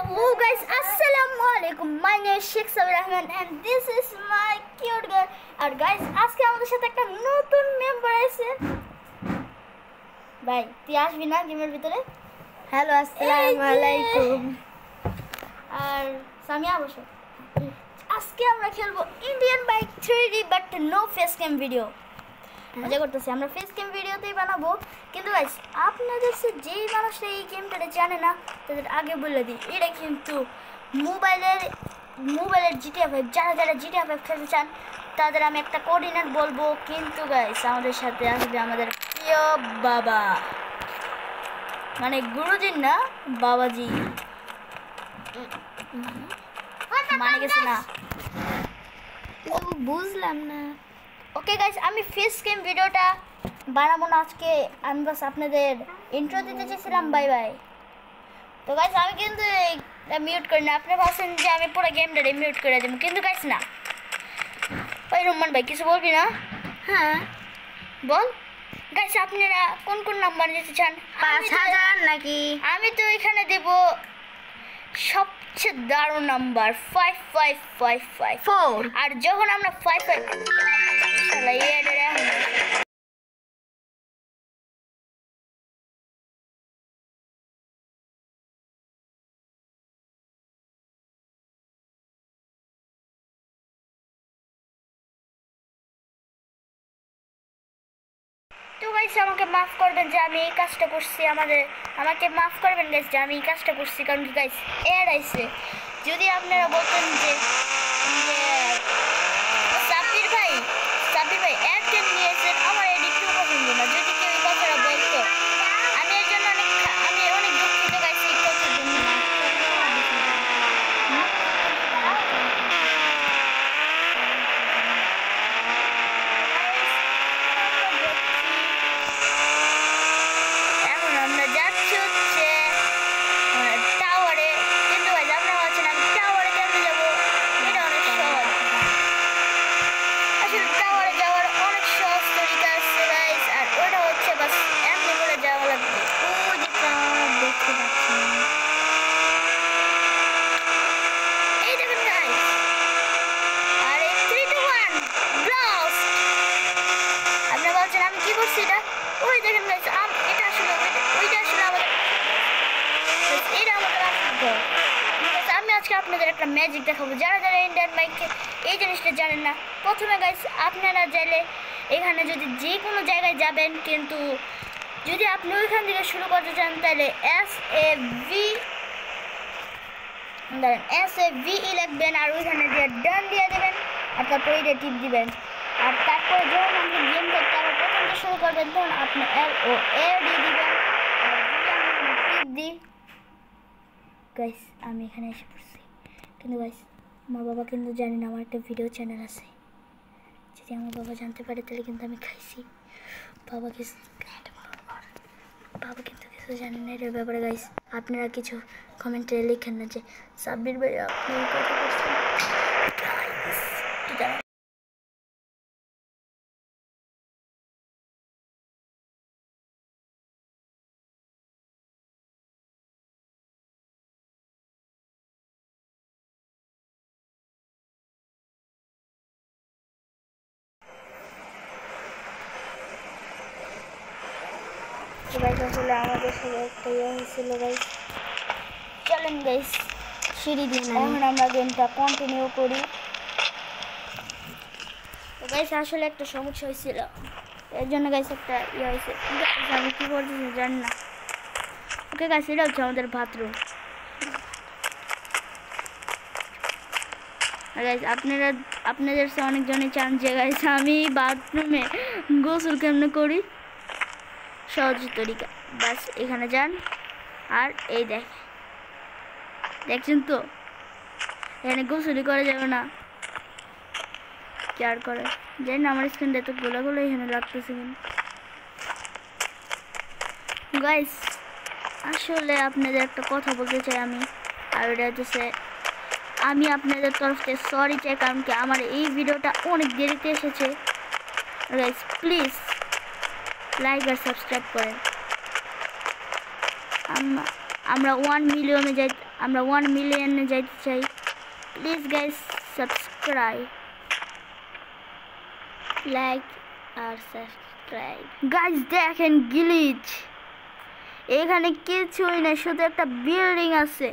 Hello guys, Assalamualaikum. My name is Sheikh Sabir Ahmed and this is my cute girl. R guys, আজকে আমাদের সাথে একটা নতুন member আছে। ভাই, তুই আসবি না গেমের ভিতরে? হ্যালো, আসসালামু আলাইকুম। আর সামিয়া বসো। আজকে আমরা খেলবো Indian bike 3D but no face cam video. মজা করতেছি, আমরা ফেস ক্যাম ভিডিওতেই বানাবো। কিন্তু গাইস, আপনাদের সে যেই মানুষরা এই গেমটা জানে না তাদের আগে বলে দিই, এটা কিন্তু মোবাইলের GTA 5, যারা GTA 5 খেলতে চান তাদের আমি একটা কোঅর্ডিনেট বলবো। কিন্তু গাইস, আমাদের সাথে আসবে আমাদের প্রিয় বাবা, মানে গুরুজি না, বাবাজি মানে গেছে না, বুঝলাম না। ওকে গাইস, আমি ফেস ক্যাম ভিডিওটা বানাবো না আজকে, আমি বাস আপনাদের ইন্ট্রো দিতে চেয়েছিলাম। Bye bye. তো গাইস, আমি কিন্তু মিউট করি না, আপনি ভাবছেন যে আমি পুরো গেমটা মিউট করে দেবো, কিন্তু গাইস না। ওই রুম্মান ভাই কিছু বলবি না? হ্যাঁ বল। গাইস, আপনারা কোন কোন নাম্বার দিতে চান? 5000 নাকি? আমি তো এখানে দেব সবচেয়ে দারুণ নাম্বার 5555 আর যখন আমরা 55 তো গাইস, আমাকে মাফ করবেন যে আমি এই কাজটা করছি, আমাকে মাফ করবেন গাইস যে আমি এই কাজটা করছি। কারণ কি গাইস, এড আইছে। যদি আপনারা বলতেন যে সাব্বির ভাই এড কেন নিয়েছেন, আমার এড একটু পছন্দ না, যদি কেউ এই কথাটা বলতো, আমি এর জন্য অনেক দুঃখিত গাইস এই কথার জন্য। আপনাদের একটা ম্যাজিক দেখাবো, যারা ইন্ডিয়ান বাইকে এই জিনিসটা জানেন না। প্রথমে গাইস, আপনারা চাইলে এখানে যদি যে কোনো জায়গায় যাবেন, কিন্তু যদি আপনি ওইখান থেকে শুরু করতে চান তাহলে SAVE লিখবেন আর ওইখানে যে ডান দিয়ে দেবেন আর তারপর এটা টিপ দিবেন। আর তারপরে যখন আপনি গেম করতে আবার প্রথম থেকে শুরু করবেন তখন আপনি LOA দিয়ে দিবেন। আর যদি আমি টিপ দিই গাইস, আমি এখানে এসে পড়ছি। কিন্তু গাইস, আমার বাবা কিন্তু জানি না আমার একটা ভিডিও চ্যানেল আছে। যদি আমার বাবা জানতে পারে তাহলে কিন্তু আমি খাইছি। বাবা কিন্তু কিছু জানেন না এটার ব্যাপারে। গাইস, আপনারা কিছু কমেন্টে লিখেন না যে সাব্বির ভাই আপনি কথা বলছেন। গাইস, আসলে আমাদের সাথে একটা হয়েছিল গাইস। চলেন গাইস, সিঁড়ি দিয়ে এখন আমরা গেমটা কন্টিনিউ করি। তো গাইস, আসলে একটা সমস্যা হয়েছিল, এর জন্য গাইস একটা হয়েছে, আমি কী করতেছি জানি না। ওকে গাইস, এটা হচ্ছে আমাদের বাথরুম। গাইস, আপনাদের অনেকজনই চান যে গাইস আমি বাথরুমে গোসল কেমনে করি, সহজ তরিকা। বাস এখানে যান আর এই দেখছেন তো, এখানে গোসলই করা যাবে না, কি আর করে জানি না। আমার স্ক্রিনটা তো গোলাগুলো এখানে লাগতেছে। কিন্তু গাইস, আসলে আপনাদের একটা কথা বলতে চাই আমি, আর ওটা হচ্ছে আমি আপনাদের তরফ থেকে সরি চাই, কারণ কি আমার এই ভিডিওটা অনেক দেরিতে এসেছে। গাইস প্লিজ লাইক আর সাবস্ক্রাইব করেন। আমরা 1 মিলিয়নে যাই, আমরা 1 মিলিয়নে যাইতে চাই। প্লিজ গাইস সাবস্ক্রাইব, লাইক আর সাবস্ক্রাইব। গাইস দেখেন গ্লিচ, এখানে কিছুই না, শুধু একটা বিল্ডিং আছে।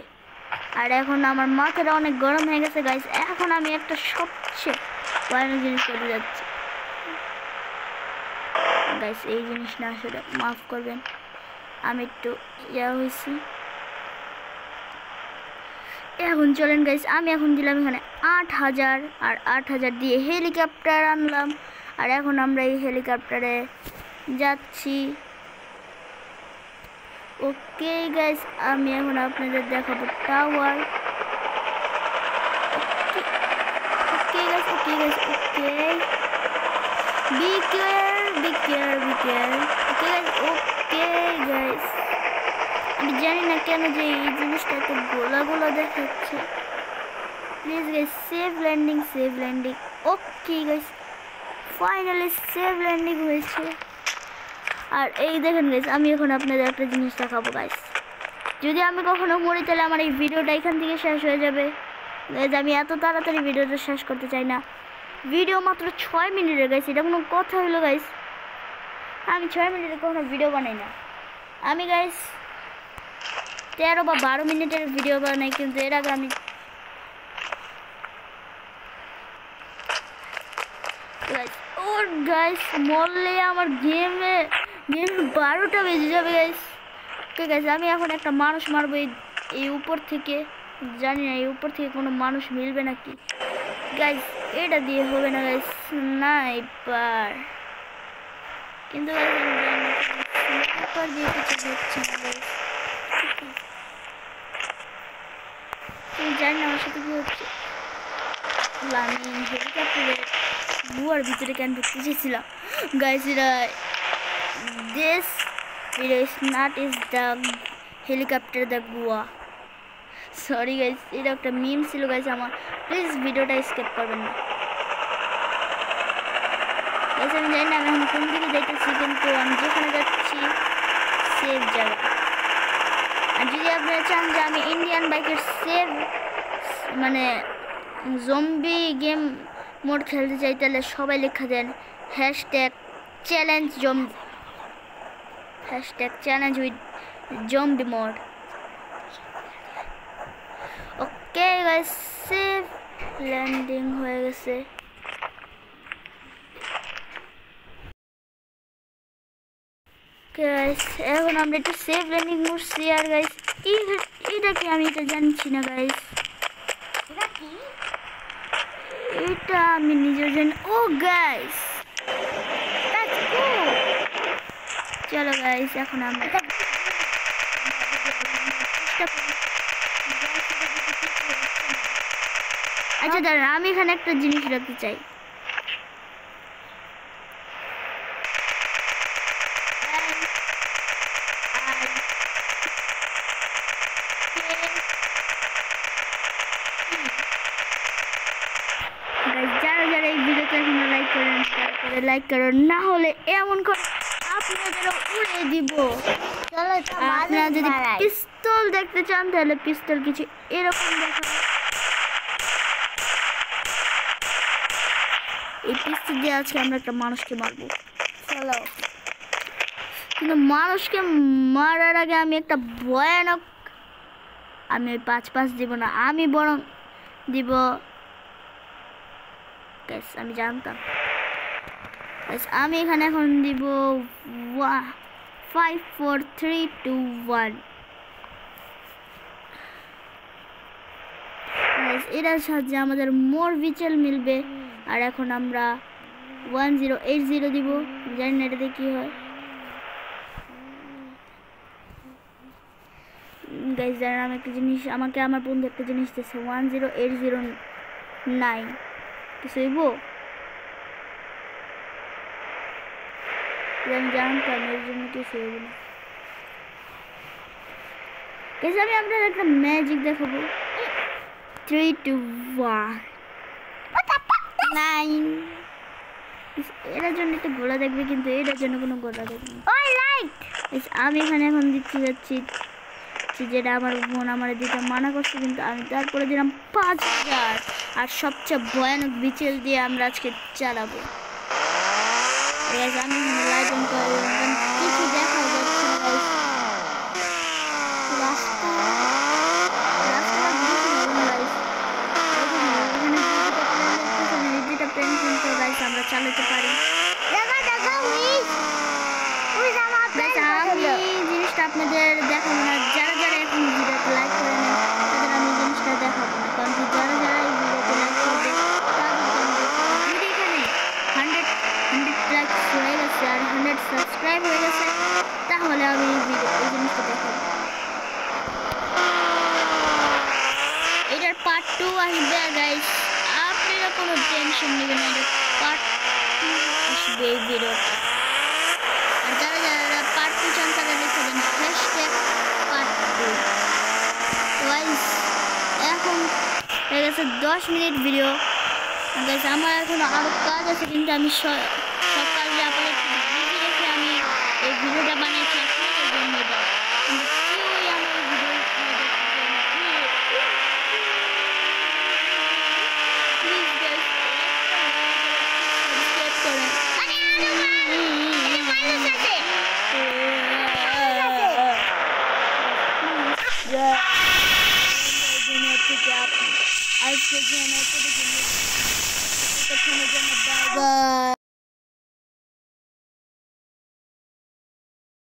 আর এখন আমার মাথাটা অনেক গরম হয়ে গেছে গাইস। এখন আমি একটা সবচেয়ে ভয়ানক জিনিস করতে যাচ্ছি গাইস। এই জিনিস না আসলে মাফ করবেন, আমি একটু হয়েছি। এখন চলেন গাইস, আমি এখন দিলাম এখানে 8000, আর 8000 দিয়ে হেলিকপ্টার আনলাম। আর এখন আমরা এই হেলিকপ্টারে যাচ্ছি। ওকে গাইস, আমি এখন আপনাদের দেখাবো tower. Okay guys, okay guys, okay, be care, be care, be care. Okay guys, okay guys, আমি জানি না কেন যে এই জিনিসটা এত গোলা গোলা দেখাচ্ছে। Please guys save landing, save landing. Okay guys, finally save landing হয়েছে। আর এই দেখেন গাইস, আমি এখন আপনাদের একটা জিনিস দেখাবো গাইস। যদি আমি কখনো মরি তাহলে আমার এই ভিডিওটা এখান থেকে শেষ হয়ে যাবে গাইস। আমি এত তাড়াতাড়ি ভিডিওটা শেষ করতে চাই না। ভিডিও মাত্র 6 মিনিটের গাইস, এটা কোনো কথা হলো গাইস? আমি 6 মিনিটে কখনো ভিডিও বানাই না। আমি গাইস 13 বা 12 মিনিটের ভিডিও বানাই, কিন্তু এর আগে আমি ওর গাইস মরলে আমার গেমে 12টা বেজে যাবে গাইস। ওকে গাইস, আমি এখন একটা মানুষ মারবো এই উপর থেকে। জানি না এই উপর থেকে কোনো মানুষ মিলবে নাকি গাইস। এটা দিয়ে হবে না গাইস, স্নাইপার। কিন্তু গাইস আমি জানি না স্নাইপার দিয়ে কিছু হচ্ছে না গাইস। আমি জানি না আমার সাথে কি হচ্ছে। আমি হেলিকপ্টারে গুয়ার ভিতরে কেন ঢুকতে চেয়েছিলাম গাইস। এটা this video is not is the helicopter the Goa. Sorry guys, এটা একটা মিম ছিল গাইস আমার। প্লিজ ভিডিওটা স্কিপ করবেন না গাইস। আমি জানি না আমি এখন কোন দিকে যাইতেছি, কিন্তু আমি যেখানে যাচ্ছি সেফ জায়গা। আর যদি আপনারা চান যে আমি ইন্ডিয়ান বাইকের সেফ মানে জম্বি গেম মোড খেলতে চাই, তাহলে সবাই লেখা দেন #challenge zombie, #challenge with zombie mode. Okay guys, safe landing হয়ে গেছে। গাইস এখন আমরা একটু সেফ ল্যান্ডিং করছি। আর গাইস এটা কি, আমি এটা জানছি না গাইস। এটা আমি নিজের জন্য। ও গাইস চলো গাইস, এখন আমরা আচ্ছা দাঁড়ান, আমি এখানে একটা জিনিস রাখতে চাই। যারা যারা এই ভিডিওতে এখনো লাইক করেন তারপরে লাইক করুন, না হলে এমন করে আপনাদেরও উড়ে দিব। আপনারা যদি পিস্তল দেখতে চান তাহলে পিস্তল কিছু এরকম দেখা। এই পিস্তল দিয়ে আজকে আমরা একটা মানুষকে মারবো। চলো, কিন্তু মানুষকে মারার আগে আমি একটা ভয়ানক, আমি ওই 5 দিব না, আমি বরং দিব গাইস, আমি জানতাম গাইস, আমি এখানে এখন দিব 5 4 3 2 1 গাইস। এটার সাহায্যে আমাদের মোর ভিচেল মিলবে। আর এখন আমরা 1080 দিব, জানি না এটাতে কি হয় গাইস। জানেন আমি একটা জিনিস, আমাকে আমার বন্ধু একটা জিনিস দিয়েছে 10809 কিছু হইব জানতাম, এর জন্য কিছু হইব না গাইস। আমি আপনাদের একটা ম্যাজিক দেখাবো। 3 2 1 9। এটার জন্য একটা গোলা দেখবে, কিন্তু এটার জন্য কোনো গোলা দেখবে না। আমি এখানে এখন দিচ্ছি যাচ্ছি দিচ্ছি, যেটা আমার বোন আমার দিতে মানা করছে, কিন্তু আমি তারপরে দিলাম 5000। আর সবচেয়ে ভয়ানক বিচেল দিয়ে আমরা আজকে চালাবো। আমি লাইট অন করে কিছু দেখা যাচ্ছে না গাইস। রাস্তা রাস্তাটা বুঝি না গাইস। এখানে দুইটা প্লেন কিন্তু গাইস আমরা চালাতে পারি। আমি জিনিসটা আপনাদের দেখাবো না, যারা যারা এখন ভিডিওতে লাইক করে না তাদের আমি জিনিসটা দেখাবো না, কারণ কি যারা যারা এই ভিডিওতে লাইক করবে যদি এখানে 100 লাইক হয়ে গেছে আর 100 সাবস্ক্রাইব হয়ে গেছে, তাহলে আমি এই জিনিসটা দেখাবো। এটার পার্ট 2 আসবে গাইস, আপনারা কোনো টেনশন নেবেন না, এটা পার্ট 2 আসবে এই ভিডিওতে। আর যারা যারা পার্ট 2 চান তারা লিখে দেন #part2। গাইস এখন হয়ে গেছে 10 মিনিট ভিডিও। গাইস আমার এখন আরো কাজ আছে, কিন্তু আমি সব কাজে আপনাদের একটু বিজি রেখে আমি এই ভিডিওটা বানিয়েছি আপনাদের জন্য। কেউই আমার ভিডিও প্লিজ গাইস সাবস্ক্রাইব করেন। আজকে জন্য